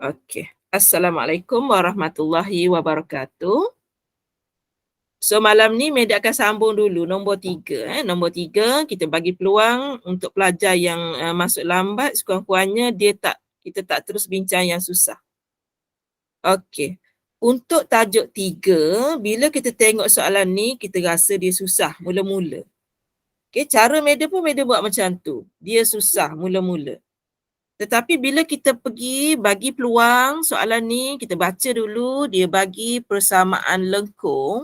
Okey. Assalamualaikum warahmatullahi wabarakatuh. So malam ni Meda akan sambung dulu nombor 3. Nombor 3 kita bagi peluang untuk pelajar yang masuk lambat, sekurang-kurangnya kita tak terus bincang yang susah. Okey. Untuk tajuk 3, bila kita tengok soalan ni kita rasa dia susah mula-mula. Okey, cara Meda pun Meda buat macam tu. Dia susah mula-mula. Tetapi bila kita pergi bagi peluang soalan ni, kita baca dulu, dia bagi persamaan lengkung.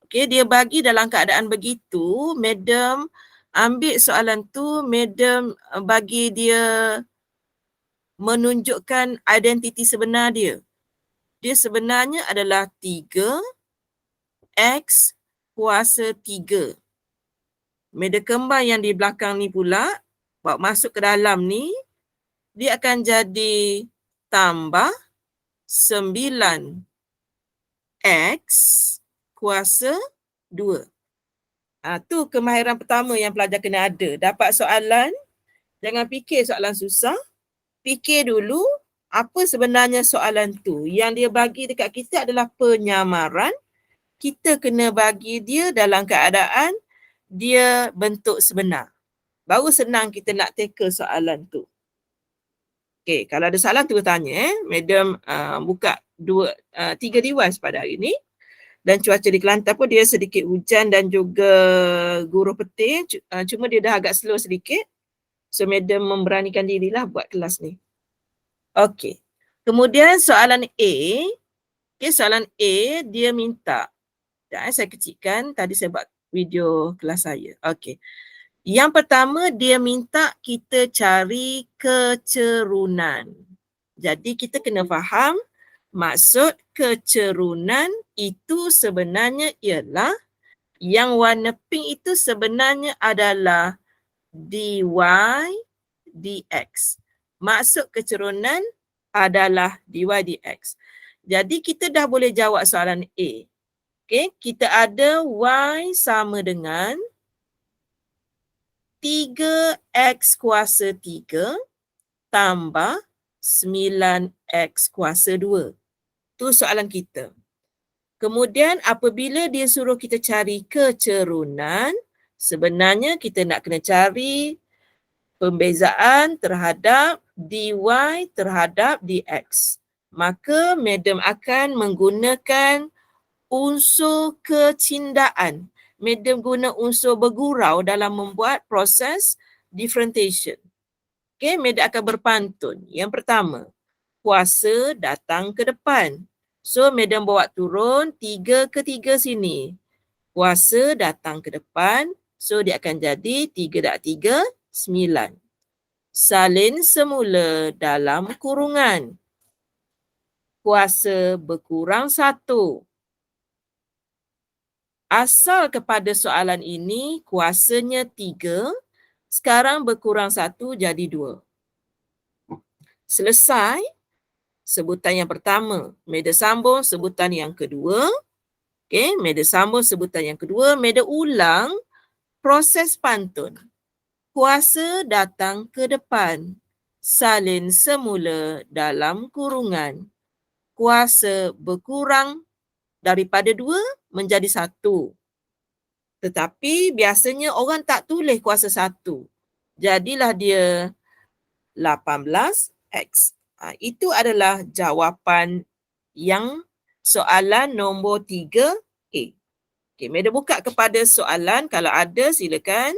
Okey, dia bagi dalam keadaan begitu, madam ambil soalan tu, madam bagi dia menunjukkan identiti sebenar dia. Dia sebenarnya adalah 3x kuasa 3. Madam kembar yang di belakang ni pula, bawa masuk ke dalam ni, dia akan jadi tambah 9x kuasa 2. Tu kemahiran pertama yang pelajar kena ada. Dapat soalan, jangan fikir soalan susah. Fikir dulu apa sebenarnya soalan tu. Yang dia bagi dekat kita adalah penyamaran. Kita kena bagi dia dalam keadaan dia bentuk sebenar. Baru senang kita nak tackle soalan tu. Okey, kalau ada soalan tu tanya. Madam buka 3 device pada hari ni. Dan cuaca di Kelantan pun dia sedikit hujan dan juga guruh petir. Cuma dia dah agak slow sedikit. So, madam memberanikan dirilah buat kelas ni. Okey. Kemudian soalan A. Okey, soalan A dia minta. Saya kecilkan. Tadi saya buat video kelas saya. Okey. Yang pertama dia minta kita cari kecerunan. Jadi kita kena faham maksud kecerunan itu sebenarnya ialah yang warna pink itu sebenarnya adalah dy dx. Maksud kecerunan adalah dy dx. Jadi kita dah boleh jawab soalan A. Okey, kita ada y sama dengan 3x kuasa 3 tambah 9x kuasa 2. Tu soalan kita. Kemudian apabila dia suruh kita cari kecerunan, sebenarnya kita nak kena cari pembezaan terhadap dy terhadap dx. Maka madam akan menggunakan unsur kecindaan. Madam guna unsur bergurau dalam membuat proses differentiation. Okey, madam akan berpantun. Yang pertama, kuasa datang ke depan. So, madam bawa turun 3 ke 3 sini. Kuasa datang ke depan. So, dia akan jadi 3 + 3, 9. Salin semula dalam kurungan. Kuasa berkurang 1. Asal kepada soalan ini, kuasanya 3. Sekarang berkurang 1 jadi 2. Selesai sebutan yang pertama. Madam sambung sebutan yang kedua. Okey, madam sambung sebutan yang kedua. Madam ulang proses pantun. Kuasa datang ke depan. Salin semula dalam kurungan. Kuasa berkurang daripada 2 menjadi 1. Tetapi biasanya orang tak tulis kuasa 1. Jadilah dia 18x. Itu adalah jawapan yang soalan nombor 3A. Okey, madam buka kepada soalan. Kalau ada silakan.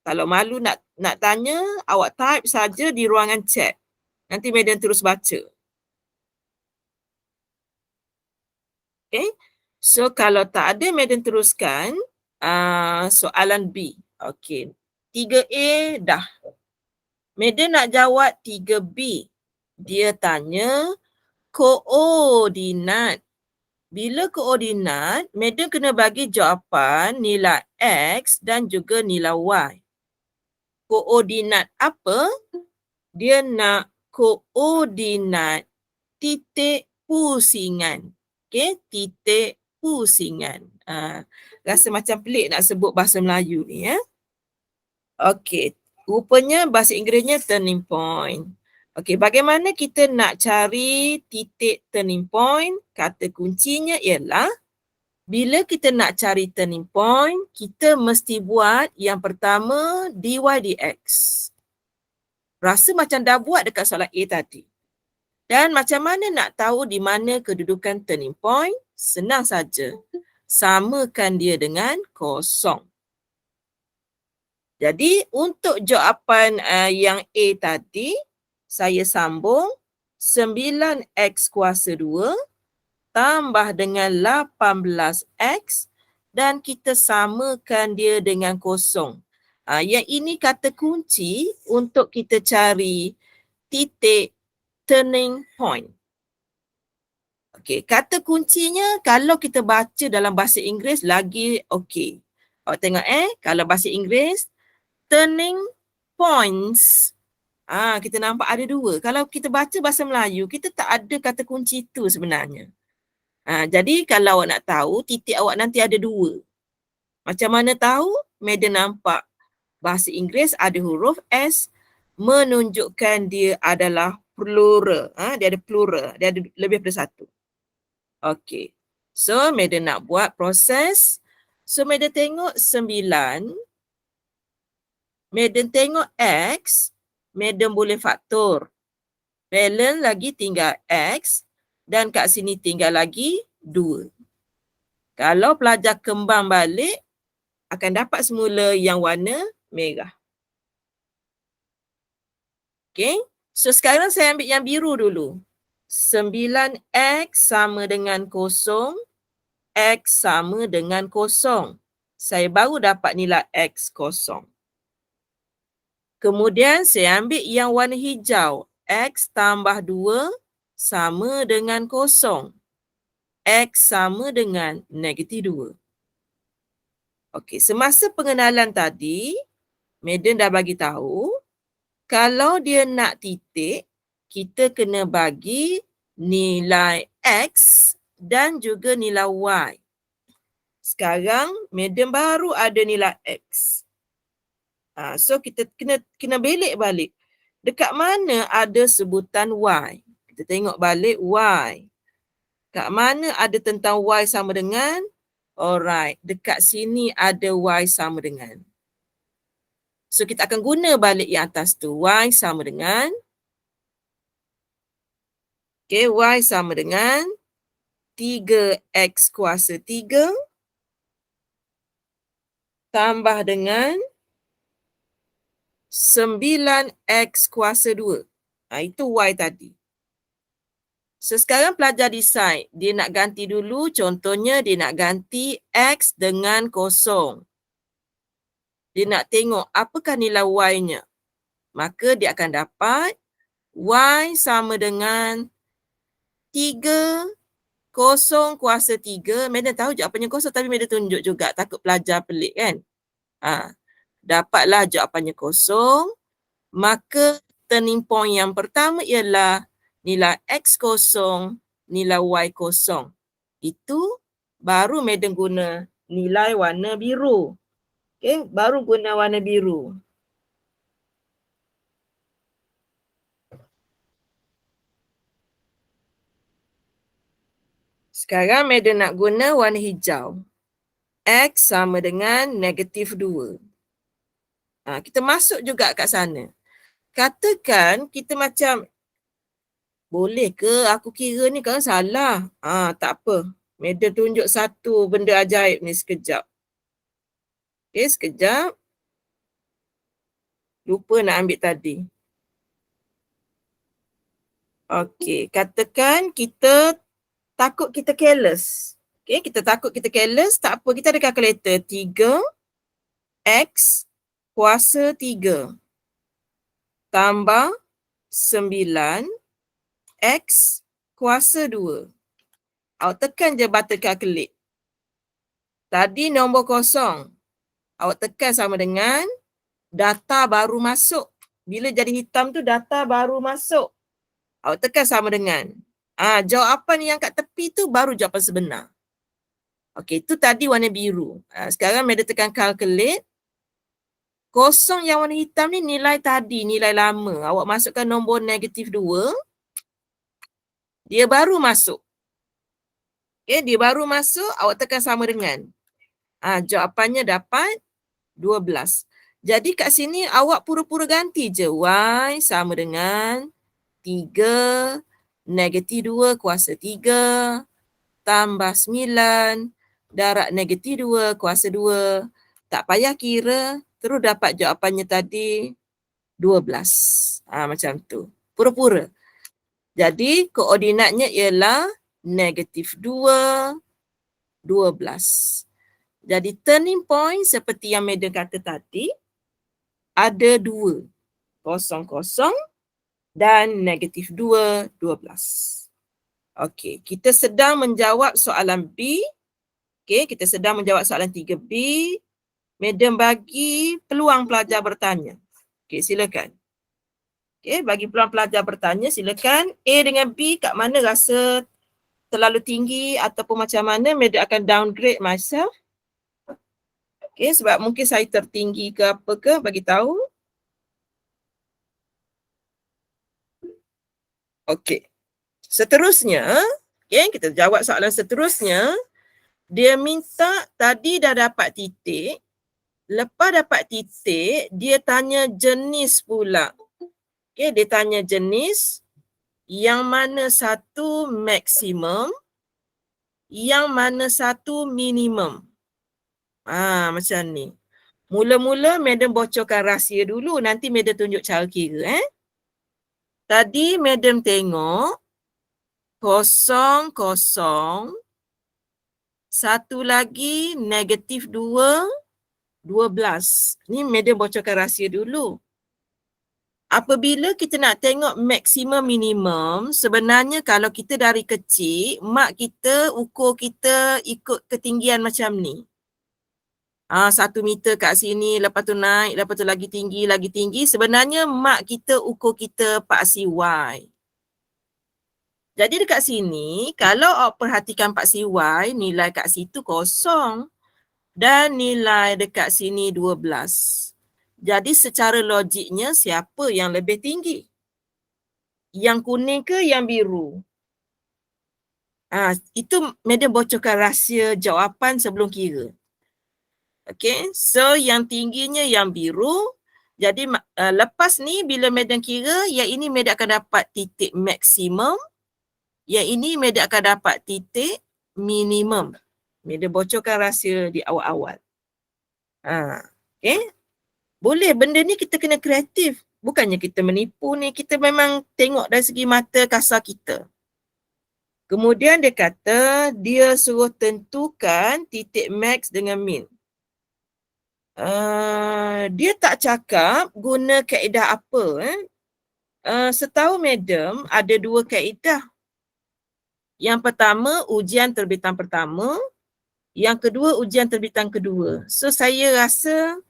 Kalau malu nak tanya, awak type saja di ruangan chat. Nanti madam terus baca. Okey. So kalau tak ada, madam teruskan soalan B. Okey. 3A dah. Madam nak jawab 3B. Dia tanya koordinat. Bila koordinat, madam kena bagi jawapan nilai X dan juga nilai Y. Koordinat apa? Dia nak koordinat titik pusingan. Okey, titik pusingan. Rasa macam pelik nak sebut bahasa Melayu ni ya. Okey. Rupanya bahasa Inggerisnya turning point. Okey, bagaimana kita nak cari titik turning point? Kata kuncinya ialah bila kita nak cari turning point, kita mesti buat yang pertama dy dx. Rasa macam dah buat dekat soalan A tadi. Dan macam mana nak tahu di mana kedudukan turning point? Senang saja. Samakan dia dengan kosong. Jadi untuk jawapan yang A tadi, saya sambung 9x kuasa 2 tambah dengan 18x dan kita samakan dia dengan kosong. Yang ini kata kunci untuk kita cari titik turning point. Okey, kata kuncinya kalau kita baca dalam bahasa Inggeris lagi okey. Awak tengok kalau bahasa Inggeris turning points. Kita nampak ada dua. Kalau kita baca bahasa Melayu, kita tak ada kata kunci tu sebenarnya. Jadi kalau awak nak tahu, titik awak nanti ada dua. Macam mana tahu? Madam nampak bahasa Inggeris ada huruf S menunjukkan dia adalah plural. Dia ada plural, dia ada lebih daripada satu. Okey. So, Madam nak buat proses. So, Madam tengok 9. Madam tengok X. Madam boleh faktor. Balance lagi tinggal X. Dan kat sini tinggal lagi 2. Kalau pelajar kembang balik, akan dapat semula yang warna merah. Okay. So, sekarang saya ambil yang biru dulu. 9X sama dengan 0. X sama dengan 0. Saya baru dapat nilai X 0. Kemudian saya ambil yang warna hijau. X tambah 2 sama dengan 0. X sama dengan -2. Okey, semasa pengenalan tadi, Madam dah bagi tahu, kalau dia nak titik, kita kena bagi nilai X dan juga nilai Y. Sekarang, Madam baru ada nilai X. So, kita kena belik balik. Dekat mana ada sebutan Y? Kita tengok balik Y. Kat mana ada tentang Y sama dengan? Alright, dekat sini ada Y sama dengan. So, kita akan guna balik yang atas tu. Y sama dengan. Okay, Y sama dengan 3X kuasa 3 tambah dengan 9X kuasa 2. Itu Y tadi. So, sekarang pelajar decide. Dia nak ganti dulu. Contohnya, dia nak ganti X dengan 0. Dia nak tengok apakah nilai Y-nya. Maka dia akan dapat Y sama dengan 3 0 kuasa 3. Madam tahu jawapannya 0 tapi Madam tunjuk juga. Takut pelajar pelik kan. Dapatlah jawapannya 0. Maka turning point yang pertama ialah nilai X 0, nilai Y 0. Itu baru Madam guna nilai warna biru. Okay, baru guna warna biru. Sekarang Madam nak guna warna hijau. X sama dengan -2. Kita masuk juga kat sana. Katakan kita macam, boleh ke aku kira ni kan salah? Tak apa. Madam tunjuk satu benda ajaib ni sekejap. Okay, sekejap. Lupa nak ambil tadi. Okay, katakan kita takut kita careless. Okay, kita takut kita careless, tak apa. Kita ada calculator. 3X kuasa 3 tambah 9X kuasa 2. Awak tekan je button calculate. Tadi nombor 0. Awak tekan sama dengan data baru masuk. Bila jadi hitam tu data baru masuk. Awak tekan sama dengan. Jawapan yang kat tepi tu baru jawapan sebenar. Okey, tu tadi warna biru. Sekarang Madam tekan calculate. Kosong yang warna hitam ni nilai tadi, nilai lama. Awak masukkan nombor negatif 2. Dia baru masuk. Okay, dia baru masuk, awak tekan sama dengan. Jawapannya dapat 12. Jadi kat sini awak pura-pura ganti je. Y sama dengan 3 negatif 2 kuasa 3 tambah 9 darab negatif 2 kuasa 2. Tak payah kira, terus dapat jawapannya tadi 12. Macam tu. Pura-pura. Jadi koordinatnya ialah negatif 2, 12. Jadi turning point seperti yang Madam kata tadi, ada 2. 0, dan negatif 2, 12. Okey, kita sedang menjawab soalan B. Okey, kita sedang menjawab soalan 3B. Madam bagi peluang pelajar bertanya. Okey, silakan. Okey, bagi peluang pelajar bertanya, silakan. A dengan B kat mana rasa terlalu tinggi ataupun macam mana, Madam akan downgrade myself. Okey, sebab mungkin saya tertinggi ke apa ke, bagi tahu. Okey. Seterusnya, okey, kita jawab soalan seterusnya. Dia minta tadi dah dapat titik. Lepas dapat titik, dia tanya jenis pula. Okey, dia tanya jenis yang mana satu maksimum, yang mana satu minimum. Macam ni. Mula-mula Madam bocorkan rahsia dulu, nanti Madam tunjuk cara kira. Tadi Madam tengok 0, 0, satu lagi negatif 2, 12. Ni Madam bocorkan rahsia dulu. Apabila kita nak tengok maksimum minimum, sebenarnya kalau kita dari kecil, mak kita ukur kita ikut ketinggian macam ni. 1 meter kat sini, lepas tu naik, lepas tu lagi tinggi, lagi tinggi. Sebenarnya mak kita ukur kita paksi Y. Jadi dekat sini, kalau awak perhatikan paksi Y, nilai kat situ 0 dan nilai dekat sini 12. Jadi secara logiknya siapa yang lebih tinggi? Yang kuning ke yang biru? Itu Madam bocorkan rahsia jawapan sebelum kira. Okay, so yang tingginya yang biru. Jadi lepas ni bila Madam kira, yang ini Madam akan dapat titik maksimum. Yang ini Madam akan dapat titik minimum. Madam bocorkan rahsia di awal-awal. Okay. Boleh, benda ni kita kena kreatif. Bukannya kita menipu ni, kita memang tengok dari segi mata kasar kita. Kemudian dia kata, dia suruh tentukan titik max dengan min. Dia tak cakap guna kaedah apa. Setahu Madam, ada 2 kaedah. Yang pertama, ujian terbitan pertama. Yang kedua, ujian terbitan kedua. So, saya rasa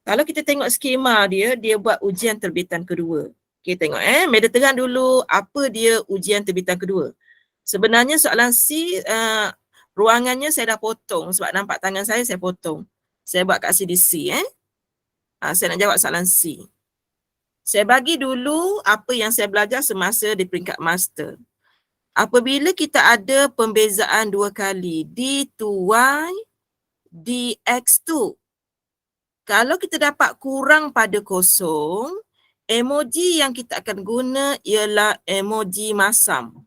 kalau kita tengok skema dia, dia buat ujian terbitan kedua. Okay, tengok Madam terang dulu apa dia ujian terbitan kedua. Sebenarnya soalan C, ruangannya saya dah potong sebab nampak tangan saya potong. Saya buat kat sini C. Saya nak jawab soalan C. Saya bagi dulu apa yang saya belajar semasa di peringkat master. Apabila kita ada pembezaan 2 kali, D2Y, DX2. Kalau kita dapat kurang pada 0, emoji yang kita akan guna ialah emoji masam.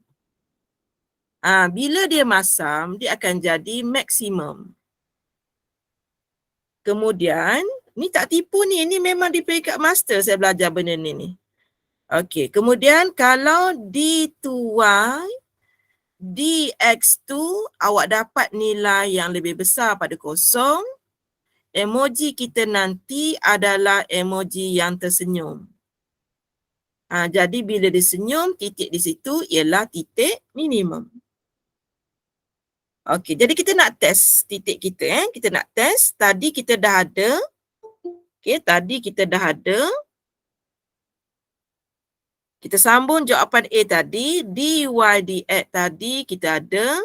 Bila dia masam, dia akan jadi maksimum. Kemudian, ni tak tipu ni. Ini memang di peringkat master saya belajar benda ni. Okey, kemudian kalau D2Y, DX2, awak dapat nilai yang lebih besar pada 0. Emoji kita nanti adalah emoji yang tersenyum. Jadi bila disenyum, titik di situ ialah titik minimum. Okey, jadi kita nak test titik kita. Kita nak test. Tadi kita dah ada. Okey, tadi kita dah ada. Kita sambung jawapan A tadi. dy dx tadi kita ada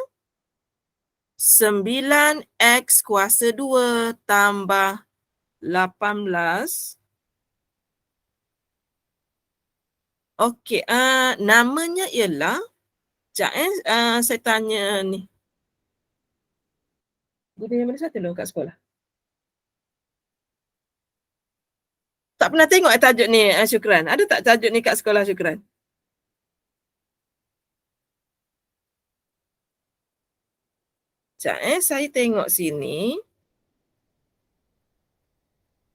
9x kuasa 2 tambah 18. Okey, namanya ialah, sekejap saya tanya ni. Guru yang mana satu kat sekolah? Tak pernah tengok tajuk ni, Syukran? Ada tak tajuk ni kat sekolah, Syukran? Sekejap saya tengok sini.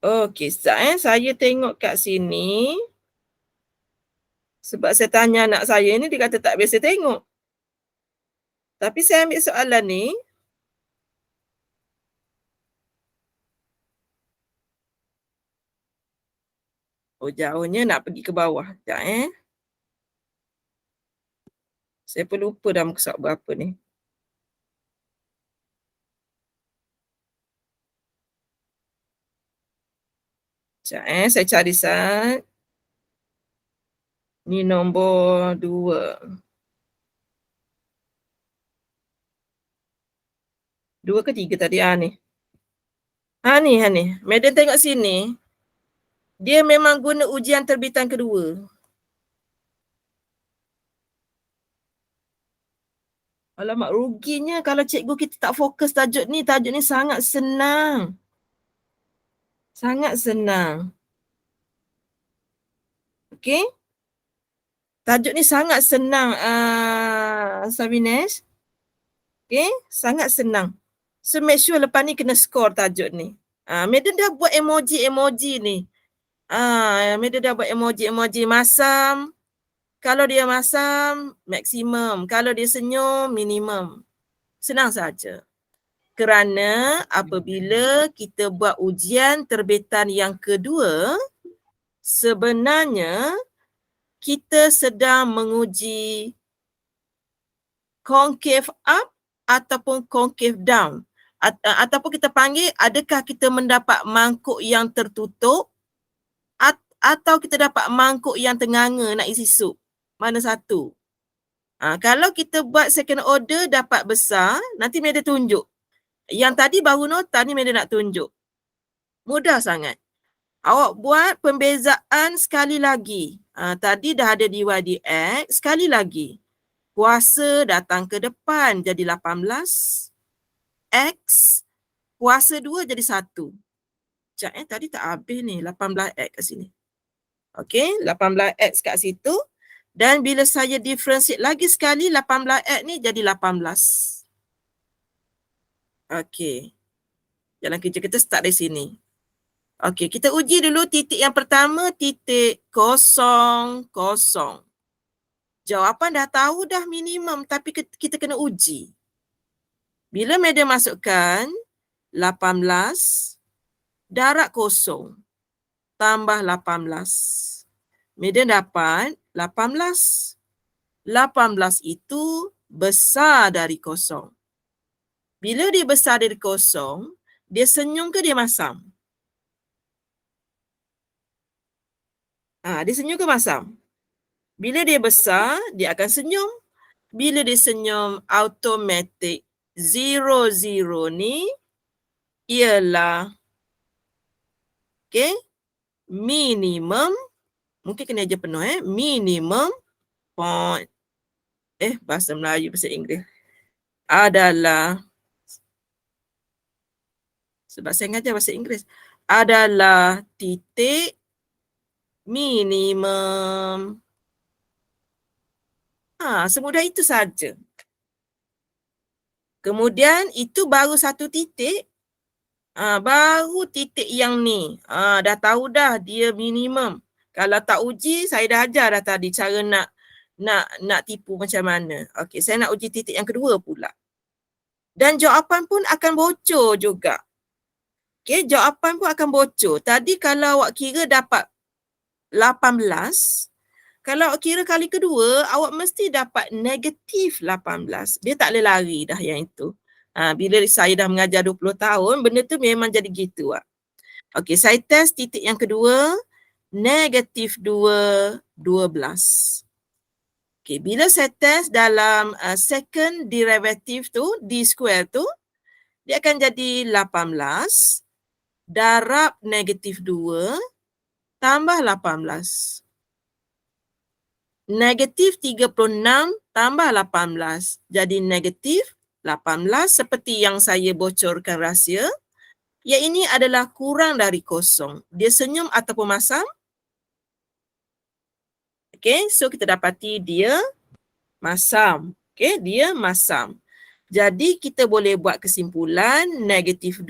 Okey, sekejap saya tengok kat sini. Sebab saya tanya anak saya ni, dia kata tak biasa tengok. Tapi saya ambil soalan ni. Oh, jauhnya nak pergi ke bawah. Sekejap Saya pun lupa dah muka surat berapa ni. Sekejap saya cari sat. Ni nombor 2. 2 ke 3 tadi? Ni. Ni. Madam tengok sini. Dia memang guna ujian terbitan kedua. Alamak, ruginya kalau cikgu kita tak fokus tajuk ni. Tajuk ni sangat senang. Sangat senang. Okey? Tajuk ni sangat senang, Sabines. Okey? Sangat senang. So, make sure lepas ni kena score tajuk ni. Madam dah buat emoji-emoji ni. Madam dah buat emoji-emoji masam. Kalau dia masam, maksimum. Kalau dia senyum, minimum. Senang saja. Kerana apabila kita buat ujian terbitan yang kedua, sebenarnya kita sedang menguji concave up ataupun concave down. Ataupun kita panggil, adakah kita mendapat mangkuk yang tertutup atau kita dapat mangkuk yang tenganga nak isi sup. Mana satu? Kalau kita buat second order dapat besar, nanti Madam tunjuk. Yang tadi baru nota ni Madam nak tunjuk. Mudah sangat. Awak buat pembezaan sekali lagi. Tadi dah ada DYDX, sekali lagi. Kuasa datang ke depan jadi 18. X, kuasa 2 jadi 1. Sekejap tadi tak habis ni, 18X kat sini. Okey, 18X kat situ. Dan bila saya differentiate lagi sekali, 18X ni jadi 18. Okey. Jalan kerja kita start dari sini. Okey, kita uji dulu titik yang pertama, titik 0, 0. Jawapan dah tahu dah minimum, tapi kita kena uji. Bila Madam masukkan 18 darab 0 tambah 18. Madam dapat 18. 18 itu besar dari 0. Bila dia besar dari 0, dia senyum ke dia masam? Dia senyum ke masam? Bila dia besar, dia akan senyum. Bila dia senyum, automatik 0, 0 ni ialah minimum, mungkin kena aja penuh minimum point, bahasa Melayu, bahasa Inggeris, adalah, sebab saya ngajar bahasa Inggeris, adalah titik minimum. Semudah itu saja. Kemudian itu baru satu titik. Baru titik yang ni. Dah tahu dah dia minimum. Kalau tak uji, saya dah ajar dah tadi cara nak tipu macam mana. Okey, saya nak uji titik yang kedua pula. Dan jawapan pun akan bocor juga. Okey, jawapan pun akan bocor. Tadi kalau awak kira dapat 18, kalau awak kira kali kedua, awak mesti dapat negatif 18. Dia tak boleh lari dah yang itu. Bila saya dah mengajar 20 tahun, benda tu memang jadi gitu. Okey, saya test titik yang kedua, negatif 2, 12. Okey, bila saya test dalam second derivative tu, D square tu, dia akan jadi 18 darab -2 tambah 18. -36 tambah 18. Jadi -18 seperti yang saya bocorkan rahsia. Yang ini adalah kurang dari kosong. Dia senyum ataupun masam? Okay, so kita dapati dia masam. Okay, dia masam. Jadi kita boleh buat kesimpulan -2,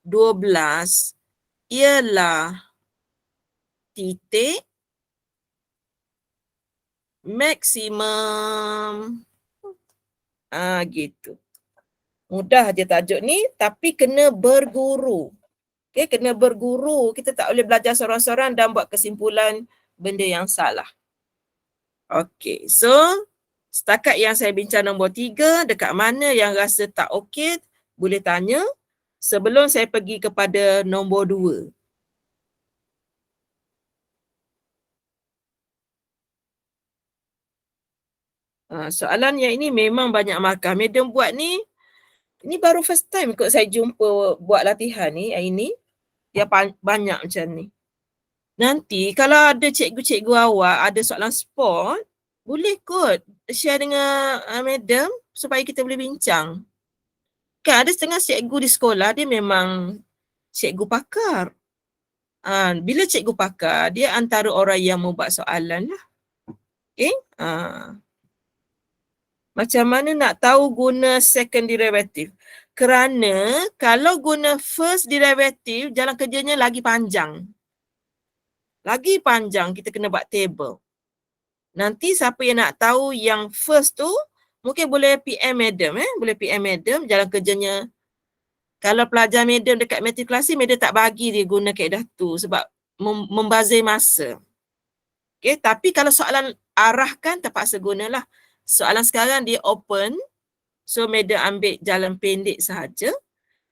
12 ialah titik maksimum. Gitu. Mudah je tajuk ni, tapi kena berguru. Okay, kena berguru. Kita tak boleh belajar sorang-sorang dan buat kesimpulan benda yang salah. Okay, so setakat yang saya bincang nombor 3, dekat mana yang rasa tak okey, boleh tanya sebelum saya pergi kepada nombor 2. Soalan yang ini memang banyak markah. Madam buat ni, ini baru first time kot saya jumpa buat latihan ni hari ni. Yang banyak macam ni. Nanti kalau ada cikgu-cikgu awak ada soalan sport, boleh kot share dengan madam supaya kita boleh bincang. Kan ada setengah cikgu di sekolah dia memang cikgu pakar. Bila cikgu pakar, dia antara orang yang membuat soalan lah. Okay? Macam mana nak tahu guna second derivative? Kerana kalau guna first derivative, jalan kerjanya lagi panjang. Lagi panjang, kita kena buat table. Nanti siapa yang nak tahu yang first tu, mungkin boleh PM madam. Boleh PM madam, jalan kerjanya. Kalau pelajar madam dekat matrikulasi, madam tak bagi dia guna kaedah tu sebab membazir masa. Okay, tapi kalau soalan arahkan, terpaksa gunalah. Soalan sekarang dia open, so madam ambil jalan pendek sahaja.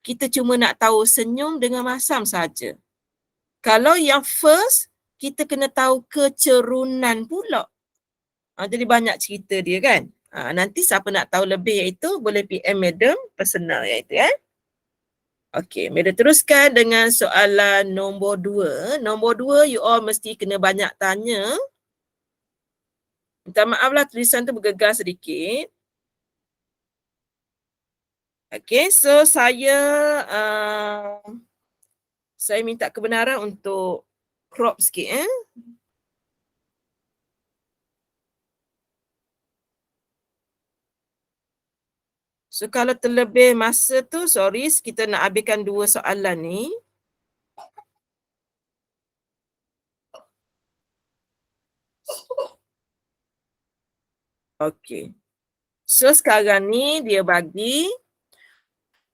Kita cuma nak tahu senyum dengan masam saja. Kalau yang first, kita kena tahu kecerunan pula. Jadi banyak cerita dia kan. Nanti siapa nak tahu lebih iaitu boleh PM madam personal iaitu Okey, madam teruskan dengan soalan nombor 2. Nombor 2 you all mesti kena banyak tanya. Minta maaf lah tulisan tu bergegar sedikit. Okey, so saya minta kebenaran untuk crop sikit So kalau terlebih masa tu, sorry, kita nak habiskan 2 soalan ni. Okey. So sekarang ni dia bagi,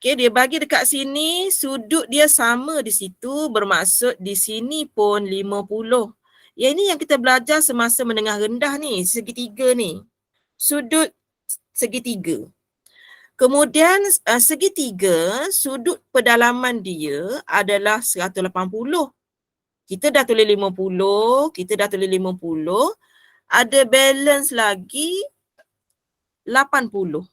dia bagi dekat sini, sudut dia sama di situ, bermaksud di sini pun 50. Yang ini yang kita belajar semasa menengah rendah ni, segitiga ni. Sudut segitiga. Kemudian segitiga, sudut pedalaman dia adalah 180. Kita dah tulis 50, ada balance lagi 80.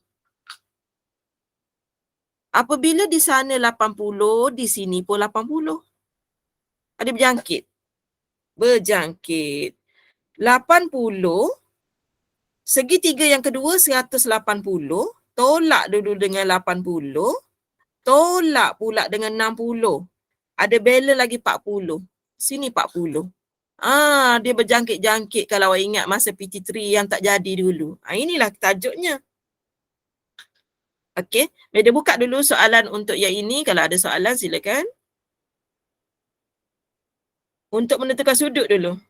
Apabila di sana 80, di sini pun 80. Ada berjangkit? Berjangkit. 80, segitiga yang kedua 180, tolak dulu dengan 80, tolak pula dengan 60. Ada balance lagi 40. Sini 40. Dia berjangkit-jangkit kalau awak ingat masa PT3 yang tak jadi dulu. Inilah tajuknya. Okey, madam buka dulu soalan untuk yang ini. Kalau ada soalan silakan. Untuk menentukan sudut dulu.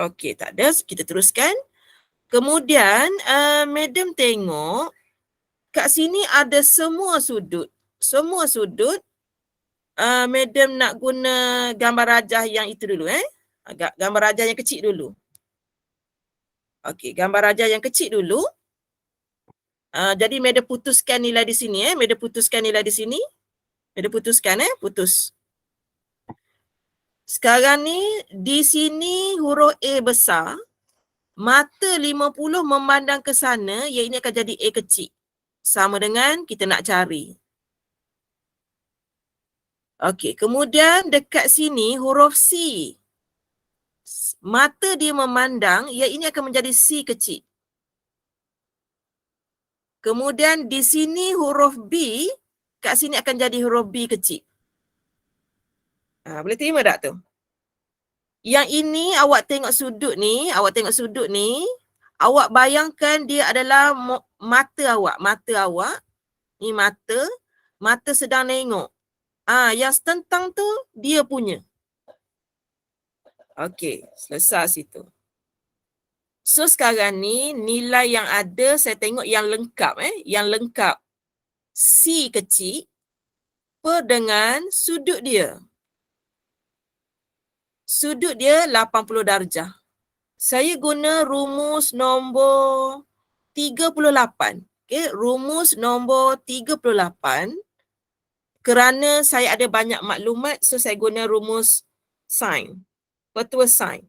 Okey, tak ada. Kita teruskan. Kemudian, madam tengok kat sini ada semua sudut. Semua sudut. Madam nak guna gambar rajah yang itu dulu. Gambar rajah yang kecil dulu. Okey, gambar rajah yang kecil dulu. Jadi madam putuskan nilai di sini. Madam putuskan nilai di sini. Madam putuskan putus. Sekarang ni di sini huruf A besar. Mata 50 memandang ke sana, yang ini akan jadi A kecil. sama dengan kita nak cari. Okey, kemudian dekat sini huruf C. Mata dia memandang, ia ini akan menjadi C kecil. Kemudian di sini huruf B, kat sini akan jadi huruf B kecil. Boleh terima tak tu? Yang ini awak tengok sudut ni, awak bayangkan dia adalah mata awak. Ni mata sedang tengok. Yang tentang tu dia punya. Okey, selesai situ. So sekarang ni nilai yang ada saya tengok yang lengkap yang lengkap C kecil per dengan sudut dia. Sudut dia 80 darjah. Saya guna rumus nombor 38. Okey, rumus nombor 38 kerana saya ada banyak maklumat so saya guna rumus sin. Petua sin.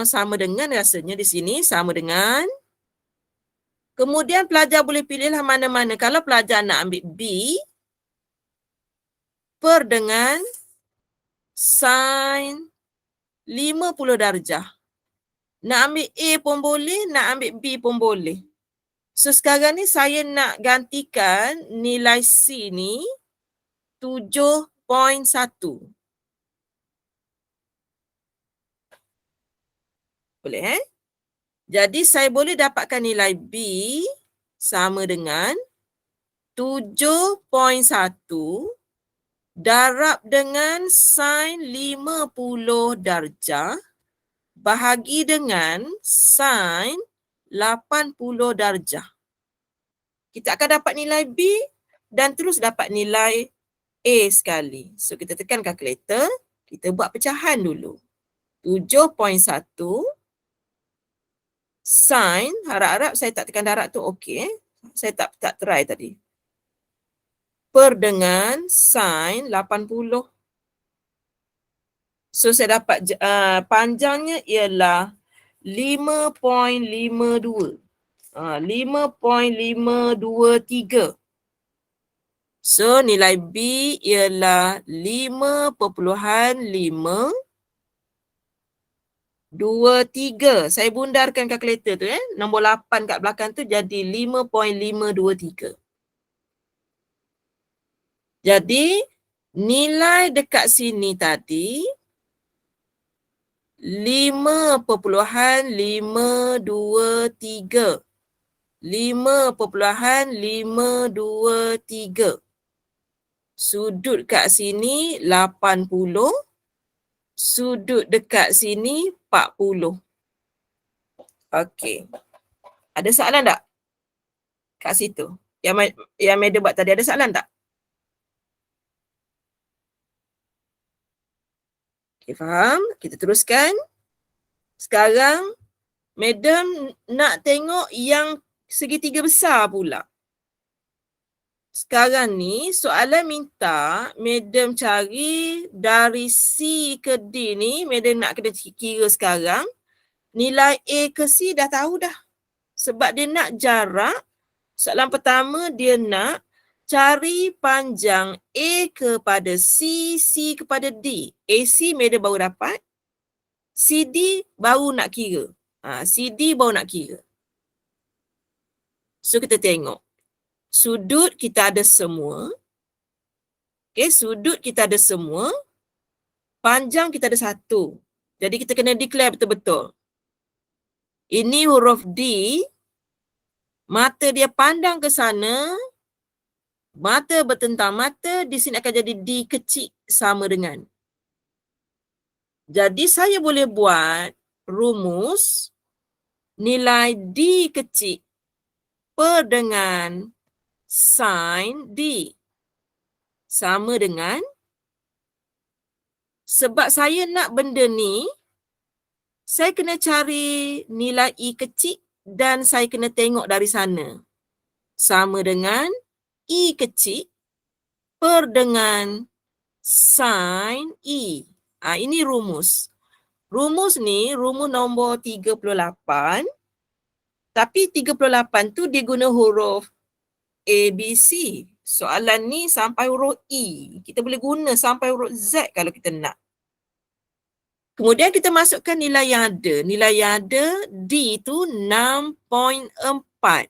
Sama dengan rasanya di sini sama dengan. Kemudian pelajar boleh pilihlah mana-mana. Kalau pelajar nak ambil B per dengan sin 50 darjah. Nak ambil A pun boleh, nak ambil B pun boleh. So sekarang ni saya nak gantikan nilai C ni 7.1. Boleh Jadi saya boleh dapatkan nilai B sama dengan 7.1 darab dengan sin 50 darjah bahagi dengan sin 80 darjah. Kita akan dapat nilai B dan terus dapat nilai A sekali. So kita tekan kalkulator, kita buat pecahan dulu. 7.1 sin, harap-harap saya tak tekan darab tu okey. Saya tak try tadi. Per dengan sin 80. So saya dapat panjangnya ialah 5.52. 5.523. So nilai B ialah 5.523. Saya bundarkan kalkulator tu nombor 8 kat belakang tu jadi 5.523. Jadi nilai dekat sini tadi 5.523. 5.523. Sudut kat sini 80. Sudut dekat sini 40. Okey. Ada soalan tak? Kat situ. Yang Madam buat tadi ada soalan tak? Okay, faham? Kita teruskan. Sekarang, Madam nak tengok yang segitiga besar pula. Sekarang ni, soalan minta Madam cari dari C ke D ni, Madam nak kena kira sekarang. Nilai A ke C dah tahu dah. Sebab dia nak jarak. Soalan pertama dia nak cari panjang A kepada C, C kepada D. AC Madam baru dapat. CD baru nak kira. CD baru nak kira. So kita tengok. Sudut kita ada semua. Okay, sudut kita ada semua. Panjang kita ada satu. Jadi kita kena declare betul-betul. Ini huruf D. Mata dia pandang ke sana. Mata bertentang mata, di sini akan jadi D kecil sama dengan. Jadi saya boleh buat rumus nilai D kecil per dengan sin D sama dengan, sebab saya nak benda ni, saya kena cari nilai E kecil dan saya kena tengok dari sana. Sama dengan E kecil per dengan sin E. Ini rumus. Rumus ni, rumus nombor 38. Tapi 38 tu dia guna huruf A, B, C. Soalan ni sampai huruf E. Kita boleh guna sampai huruf Z kalau kita nak. Kemudian kita masukkan nilai yang ada. Nilai yang ada, D tu 6.4.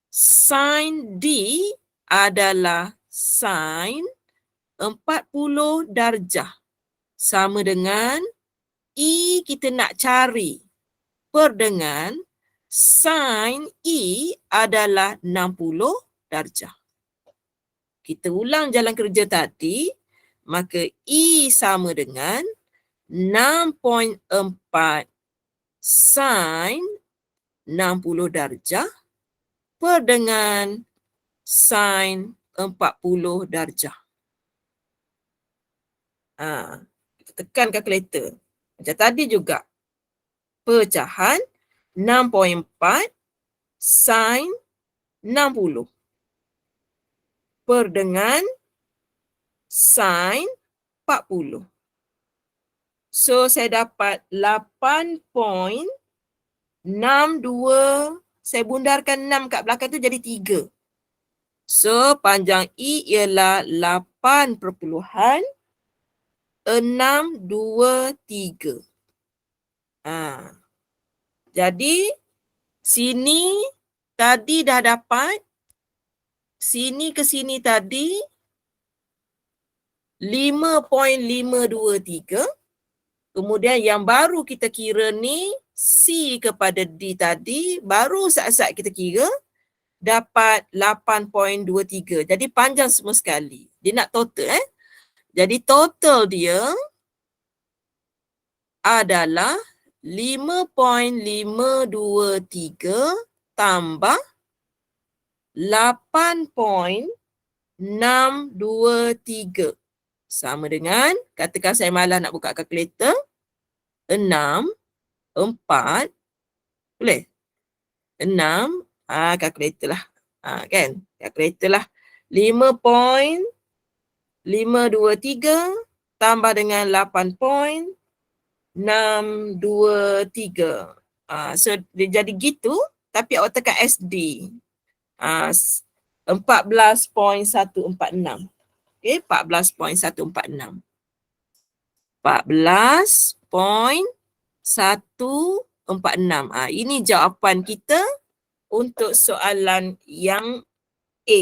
Sin D adalah sin 40 darjah. Sama dengan E kita nak cari. Per dengan sin E adalah 60 darjah. Kita ulang jalan kerja tadi. Maka E sama dengan 6.4 sin 60 darjah per dengan sin 40 darjah. Kita tekan kalkulator. Macam tadi juga. Pecahan 6.4 sin 60 per dengan sin 40. So, saya dapat 8.62. Saya bundarkan 6 kat belakang tu jadi 3. So, panjang E ialah 8.623. Jadi, sini tadi dah dapat. Sini ke sini tadi 5.523. Kemudian yang baru kita kira ni C kepada D tadi, baru saat-saat kita kira dapat 8.23. Jadi panjang semua sekali. Dia nak total Jadi total dia adalah 5.523 tambah 8.623. Sama dengan, katakan saya malas nak buka kalkulator, 6, 4, boleh? 6, kalkulator lah. Kan? Kalkulator lah. 5.523 tambah dengan 8.623. So, dia jadi gitu, tapi awak tekan SD. 14.146. Okay, 14.146. 14.146. Ini jawapan kita untuk soalan yang A.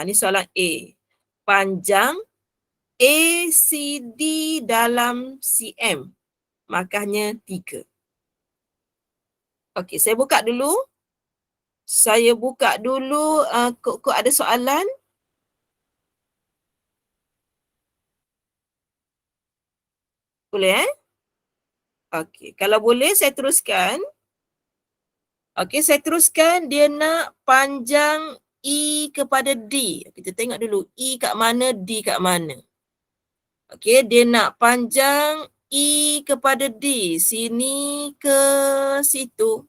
Ini soalan A. Panjang ACD dalam cm. Makanya 3. Okey, saya buka dulu. Kok ada soalan? Boleh Okey, kalau boleh saya teruskan. Okey, saya teruskan. Dia nak panjang E kepada D. Kita tengok dulu E kat mana, D kat mana. Okey, dia nak panjang E kepada D. Sini ke situ.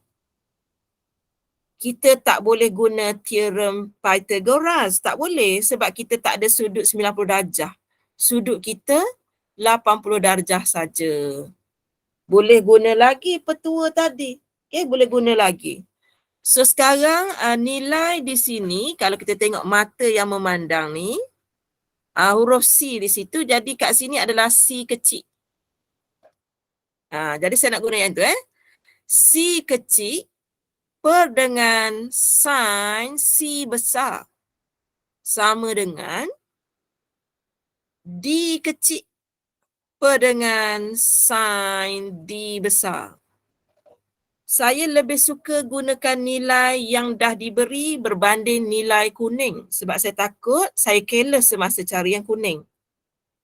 Kita tak boleh guna teorem Pythagoras. Tak boleh sebab kita tak ada sudut 90 darjah. Sudut kita 80 darjah saja. Boleh guna lagi petua tadi. Okay, boleh guna lagi. So sekarang nilai di sini, kalau kita tengok mata yang memandang ni, huruf C di situ, jadi kat sini adalah C kecil. Jadi saya nak guna yang tu. C kecil per dengan sin C besar sama dengan D kecil per dengan sin D besar. Saya lebih suka gunakan nilai yang dah diberi berbanding nilai kuning sebab saya takut saya careless semasa cari yang kuning.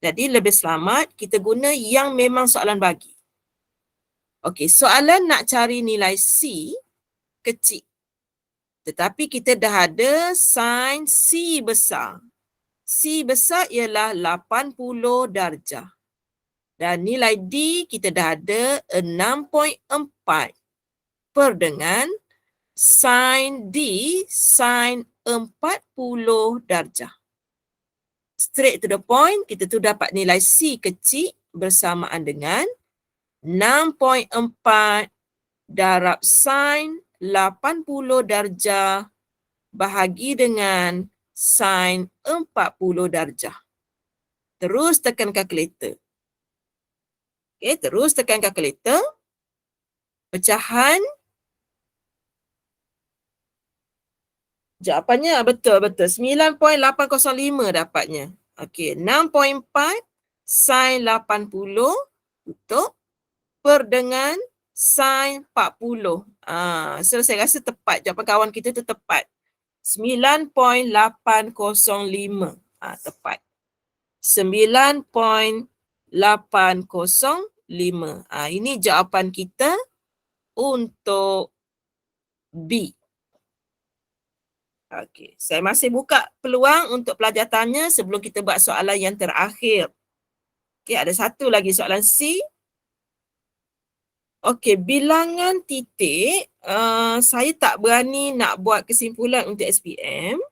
Jadi lebih selamat kita guna yang memang soalan bagi. Okey, soalan nak cari nilai C kecil. Tetapi kita dah ada sin C besar. C besar ialah 80 darjah. Dan nilai D kita dah ada 6.4 per dengan sin D sin 40 darjah. Straight to the point, kita tu dapat nilai C kecil bersamaan dengan 6.4 darab sin 80 darjah bahagi dengan sin 40 darjah. Terus tekan kalkulator. Okey, terus tekan kalkulator. Pecahan. Jawapannya betul-betul 9.805 dapatnya. Okey, 6.4 sin 80 tutup per dengan sin 40. So saya rasa tepat. Jawapan kawan kita tu tepat. 9.805. Tepat. 9.805. Ini jawapan kita untuk B. Okey, saya masih buka peluang untuk pelajar tanya sebelum kita buat soalan yang terakhir. Okey, ada satu lagi soalan C. Okey, bilangan titik, saya tak berani nak buat kesimpulan untuk SPM.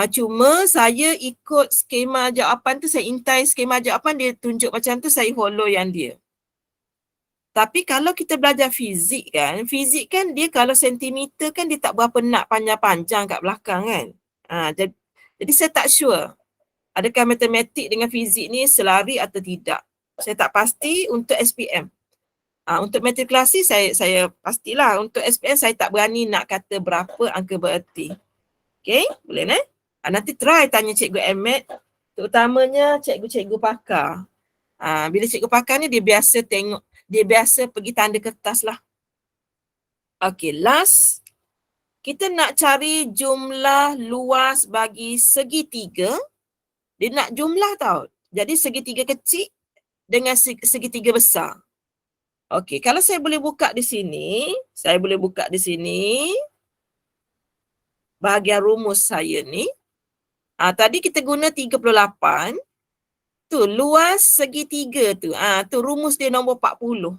Cuma saya ikut skema jawapan tu, saya intai skema jawapan, dia tunjuk macam tu, saya follow yang dia. Tapi kalau kita belajar fizik kan dia kalau sentimeter kan dia tak berapa nak panjang-panjang kat belakang kan. Jadi saya tak sure adakah matematik dengan fizik ni selari atau tidak. Saya tak pasti untuk SPM. Untuk matrikulasi saya pastilah. Untuk SPM saya tak berani nak kata berapa angka bererti. Okay, boleh nanti try tanya cikgu MAT, terutamanya cikgu-cikgu pakar. Bila cikgu pakar ni dia biasa pergi tanda kertas lah. Okay, last. Kita nak cari jumlah luas bagi segitiga. Dia nak jumlah tau. Jadi segitiga kecil dengan segitiga besar. Okay, kalau saya boleh buka di sini. Bahagian rumus saya ni. Tadi kita guna 38. Tu luas segitiga tu. Tu rumus dia nombor 40.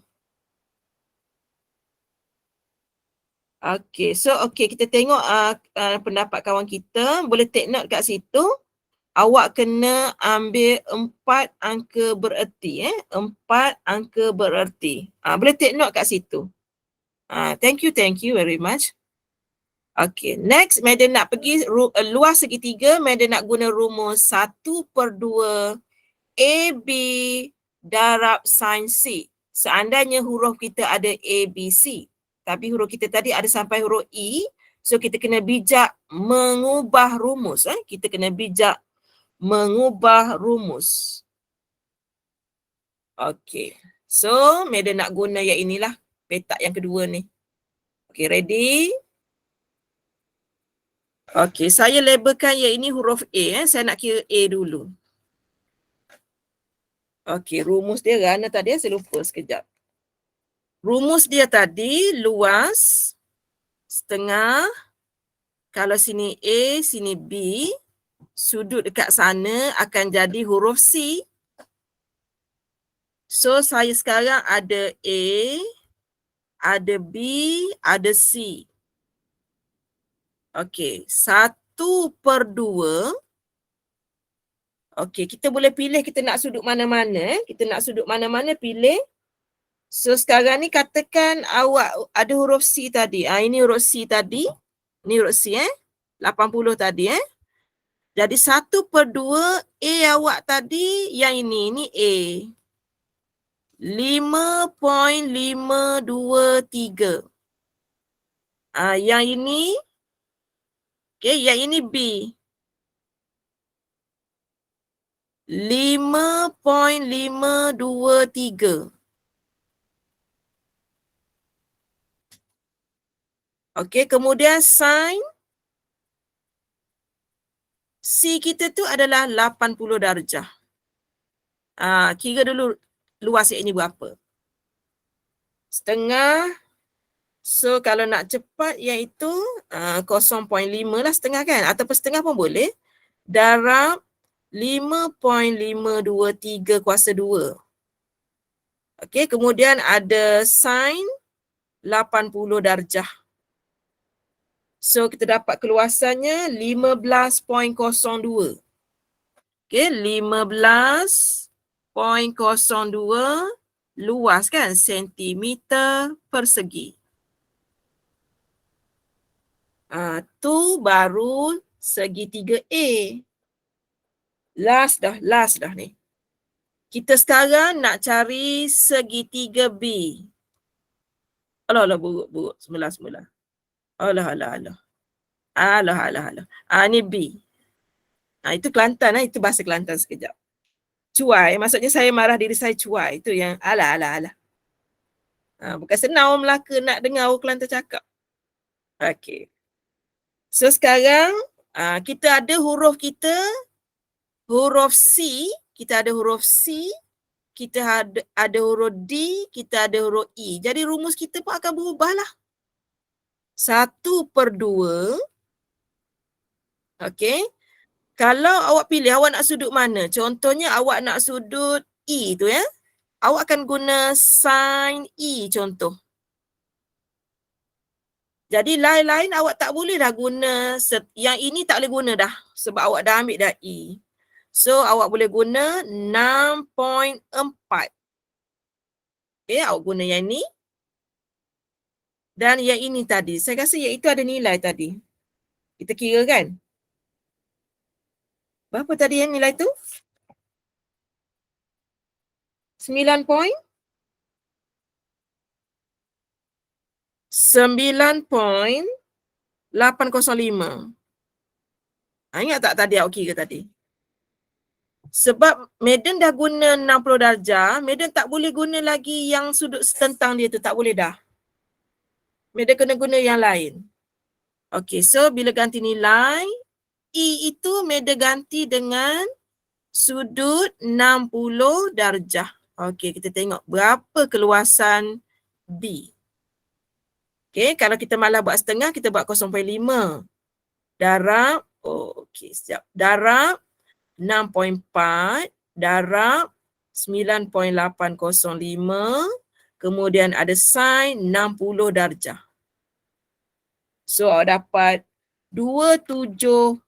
Okey, so kita tengok pendapat kawan kita. Boleh take note kat situ. Awak kena ambil 4 angka bererti. 4 angka bererti. Boleh take note kat situ. Thank you very much. Okey, next, Madam nak pergi luas segitiga. Madam nak guna rumus 1/2 AB darab sin C. Seandainya huruf kita ada A, B, C. Tapi huruf kita tadi ada sampai huruf E. So kita kena bijak mengubah rumus. Kita kena bijak mengubah rumus. Okey. So, Madam nak guna yang inilah. Petak yang kedua ni. Okey, ready? Okey, saya labelkan yang ini huruf A. Saya nak kira A dulu. Okey, rumus dia kerana tadi saya lupa sekejap. Rumus dia tadi luas setengah. Kalau sini A, sini B, sudut dekat sana akan jadi huruf C. So saya sekarang ada A, ada B, ada C. Okey, 1/2. Okey, kita boleh pilih kita nak sudut mana-mana. Kita nak sudut mana-mana, pilih. So sekarang ni katakan awak ada huruf C tadi. Ini huruf C tadi. Ni huruf C 80 tadi Jadi 1/2 A awak tadi yang ini A. 5.523. Yang ini yang ini B. 5.523. Okey, kemudian sin C kita tu adalah 80 darjah. Kira dulu luas ini berapa. Setengah. So kalau nak cepat iaitu 0.5 lah setengah kan. Ataupun setengah pun boleh. Darab 5.523 kuasa 2. Okey, kemudian ada sin 80 darjah. So kita dapat keluasannya 15.02. Okey, 15.02 luas kan sentimeter persegi. Tu baru segitiga A. Last dah ni. Kita sekarang nak cari segitiga B. Alah, buruk. Semula. Alah. Ni B. Itu Kelantan, itu bahasa Kelantan sekejap. Cuai, maksudnya saya marah diri saya cuai. Itu yang alah. Bukan senang orang Melaka nak dengar orang Kelantan cakap. Okay. So sekarang kita ada huruf kita, huruf C, kita ada huruf C, kita ada huruf D, kita ada huruf E. Jadi rumus kita pun akan berubah lah. 1/2. Okay. Kalau awak pilih awak nak sudut mana, contohnya awak nak sudut E tu ya, awak akan guna sin E contoh. Jadi lain-lain awak tak boleh dah guna, yang ini tak boleh guna dah sebab awak dah ambil dah E. So awak boleh guna 6.4. Okay, awak guna yang ni. Dan yang ini tadi, saya rasa yang itu ada nilai tadi. Kita kira kan? Berapa tadi yang nilai tu? 9.805. Ingat tak tadi awak kira tadi? Sebab Madden dah guna 60 darjah, Madden tak boleh guna lagi yang sudut setentang dia tu, tak boleh dah. Madden kena guna yang lain. Okay, so bila ganti nilai, E itu Madden ganti dengan sudut 60 darjah. Okay, kita tengok berapa keluasan B. Okay, kalau kita malah buat setengah, kita buat 0.5. Darab, sekejap. Darab 6.4, darab 9.805, kemudian ada sin 60 darjah. So, awak dapat 27.17.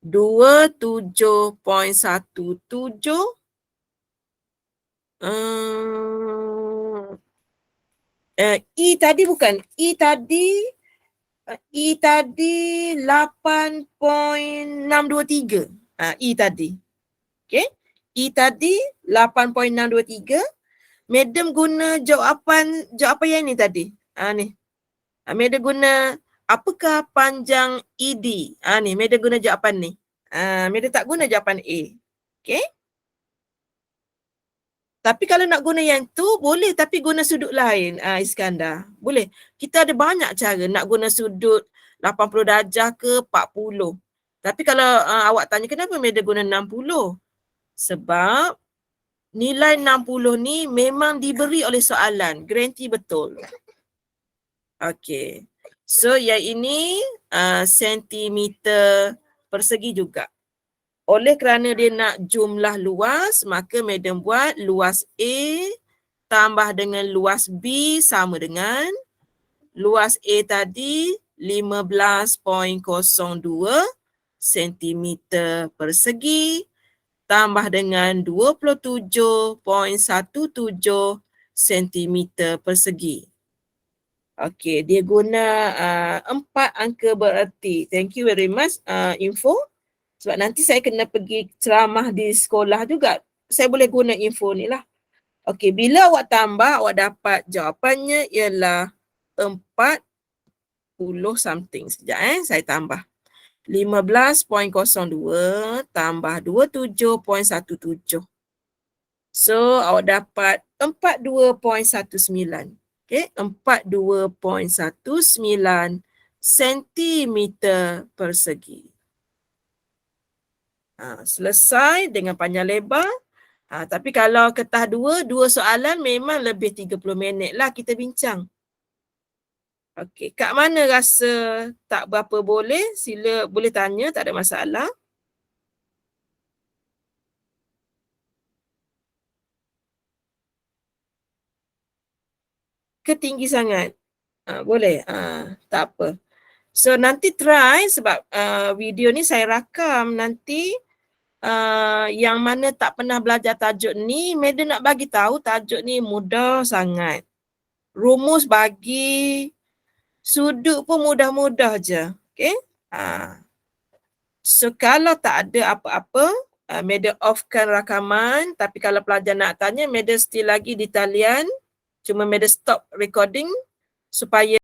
27.17. E tadi bukan. E tadi 8.623. E tadi. Okay. E tadi 8.623. Madam guna jawapan yang ni tadi. Ni. Madam guna apakah panjang ED? Ni, Madam guna jawapan ni. Madam tak guna jawapan A. Okay. Tapi kalau nak guna yang tu, boleh tapi guna sudut lain, Iskandar. Boleh. Kita ada banyak cara nak guna sudut 80 darjah ke 40. Tapi kalau awak tanya kenapa Madam guna 60? Sebab nilai 60 ni memang diberi oleh soalan. Garanti betul. Okay. So yang ini sentimeter persegi juga. Oleh kerana dia nak jumlah luas, maka Madam buat luas A tambah dengan luas B sama dengan luas A tadi 15.02 cm persegi tambah dengan 27.17 cm persegi. Okey, dia guna 4 angka bererti. Thank you very much info. Sebab nanti saya kena pergi ceramah di sekolah juga. Saya boleh guna info ni lah. Okey, bila awak tambah, awak dapat jawapannya ialah 40 something. Sekejap saya tambah. 15.02 tambah 27.17. So, awak dapat 42.19. Okey, 42.19 cm persegi. Selesai dengan panjang lebar. Tapi kalau ketah dua soalan memang lebih 30 minit lah kita bincang. Okey, kat mana rasa tak berapa boleh, sila boleh tanya, tak ada masalah. Ketinggi sangat. Boleh, tak apa. So nanti try sebab video ni saya rakam nanti. Yang mana tak pernah belajar tajuk ni, Madam nak bagi tahu tajuk ni mudah sangat. rumus bagi sudut pun mudah-mudah je. Okay. So kalau tak ada apa-apa, Madam offkan rakaman. Tapi kalau pelajar nak tanya, Madam still lagi di talian. Cuma Madam stop recording supaya